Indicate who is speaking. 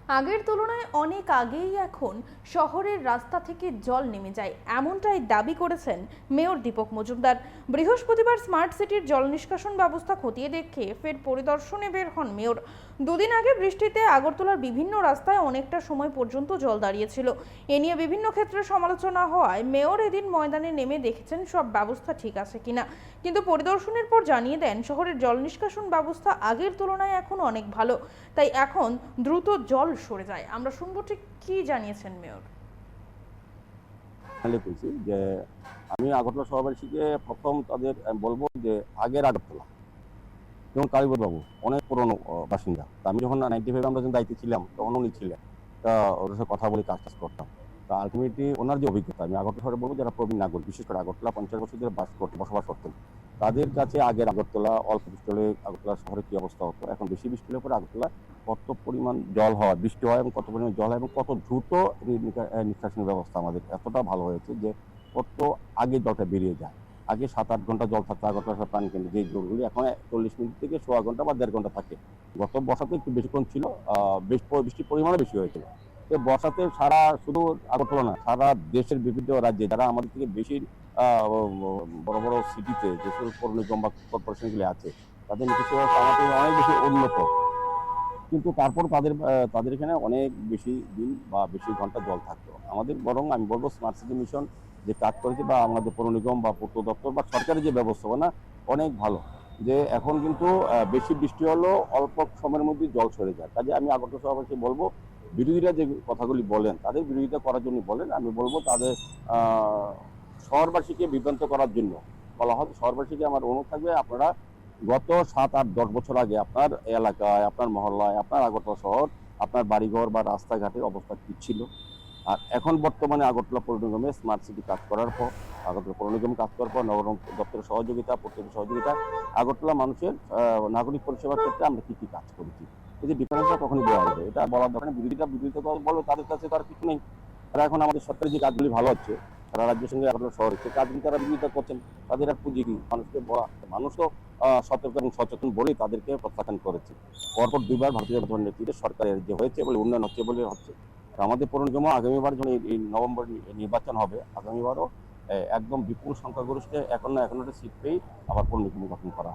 Speaker 1: আগের তুলনায় অনেক আগেই এখন শহরের রাস্তা থেকে জল নেমে যায়, এমনটাই দাবি করেছেন মেয়র দীপক মজুমদার। বৃহস্পতিবার স্মার্ট সিটির জল নিষ্কাশন ব্যবস্থা খতিয়ে দেখে ফের পরিদর্শনে বের হন মেয়র। দুদিন আগে বৃষ্টিতে আগরতলার বিভিন্ন রাস্তায় অনেকটা সময় পর্যন্ত জল দাঁড়িয়েছিল। এ নিয়ে বিভিন্ন ক্ষেত্রে সমালোচনা হওয়ায় মেয়র এদিন ময়দানে নেমে দেখেছেন সব ব্যবস্থা ঠিক আছে কিনা। কিন্তু পরিদর্শনের পর জানিয়ে দেন শহরের জল নিষ্কাশন ব্যবস্থা আগের তুলনায় এখন অনেক ভালো, তাই এখন দ্রুত জল সরে যায়। আমরা শুনবো ঠিক কি জানিয়েছেন মেয়র।
Speaker 2: বলছি যে আমি আগরতলা সভাবাসীকে প্রথম তাদের বলবো যে আগের আগরতলা যেমন কালীপদ বাবু অনেক পুরনো বাসিন্দা। তা আমি যখন 95 আমরা যখন দায়িত্বে ছিলাম তখন উনি ছিলেন, তা ওদের সাথে কথা বলে কাজ করতাম। তা আলটিমেটলি ওনার যে অভিজ্ঞতা, আমি আগরতলা শহরে বলবো যারা প্রবীণ নাগরিক, বিশেষ করে আগরতলা 50 বছর ধরে বসবাস করতেন, তাদের কাছে আগের আগরতলা অল্প বৃষ্টি হলে আগরতলা শহরে কি অবস্থা হতো, এখন বেশি বৃষ্টি হলে পরে আগরতলা কত পরিমাণ জল হয়, বৃষ্টি হয় এবং কত পরিমাণ জল হয় এবং কত দ্রুত নিষ্কাশনের ব্যবস্থা আমাদের এতটা ভালো হয়েছে যে কত আগে জলটা বেরিয়ে যায়। আগে 7-8 ঘন্টা জল থাকতো আগরতলা পানি কেন্দ্রে, যে জলগুলি এখন 40 মিনিট থেকে 1/4 ঘন্টা বা 1.5 ঘন্টা থাকে। গত বর্ষাতে একটু বেশিক্ষণ ছিল, বৃষ্টির পরিমাণও বেশি হয়েছিল। তো বর্ষাতে সারা শুধু আগরতলা না, সারা দেশের বিভিন্ন রাজ্যে যারা আমাদের থেকে বেশি বড় বড় সিটিতে যে পৌর নিগম বা কর্পোরেশনগুলি আছে, তাদের নিষ্কাশন ব্যবস্থা আমাদের অনেক বেশি উন্নত। কিন্তু তারপর তাদের এখানে অনেক বেশি দিন বা বেশি ঘন্টা জল থাকতো। আমাদের বরং আমি বলবো স্মার্ট সিটি মিশন যে কাজ করেছে বা আমাদের পৌর নিগম বা পূর্ত দপ্তর বা সরকারের যে ব্যবস্থাপনা অনেক ভালো, যে এখন কিন্তু বেশি বৃষ্টি হলেও অল্প সময়ের মধ্যে জল সরে যায়। কাজে আমি আগরতলা সভাপতি বলবো, বিরোধীরা যে কথাগুলি বলেন তাদের বিরোধিতা করার জন্য বলেন, আমি বলবো তাদের শহরবাসীকে বিভ্রান্ত করার জন্য বলা হয়। শহরবাসীকে আমার অনুরোধ থাকবে, আপনারা গত 7-8-10 বছর আগে আপনার এলাকায়, আপনার মহল্লায়, আপনার আগরতলা শহর, আপনার বাড়িঘর বা রাস্তাঘাটের অবস্থা কি ছিল, আর এখন বর্তমানে আগরতলা পৌর নিগমে স্মার্ট সিটি কাজ করার পর, আগরতলা পৌর নিগম কাজ করার পর, নগর দপ্তরের সহযোগিতা, প্রত্যেকের সহযোগিতা, আগরতলা মানুষের নাগরিক পরিষেবার ক্ষেত্রে আমরা কি কি কাজ করেছি, এই যে ডিফারেন্সটা কখনই দেওয়া হবে, এটা বলার দরকার নেই। বিরোধিতা বলবে, তাদের কাছে তার কিছু নেই। তারা এখন আমাদের সরকারি যে কাজগুলি ভালো হচ্ছে সারা রাজ্যের সঙ্গে আগরতলা শহরে, সেই কাজগুলি তারা বিরোধিতা করছেন। তাদের আর পুঁজি কি মানুষকে বলা, মানুষও সতর্ক এবং সচেতন বলেই তাদেরকে প্রত্যাখ্যান করেছে। পরপর 2বার ভারতীয় জনতা পার্টির নেতৃত্বে সরকারের যে হয়েছে বলে উন্নয়ন হচ্ছে বলে হচ্ছে। আমাদের পৌর নিগম আগামীবার যখন এই নভেম্বর নির্বাচন হবে, আগামীবারও একদম বিপুল সংখ্যাগরিষ্ঠে 51 সিট পেয়েই আবার পৌর নিগম গঠন করা।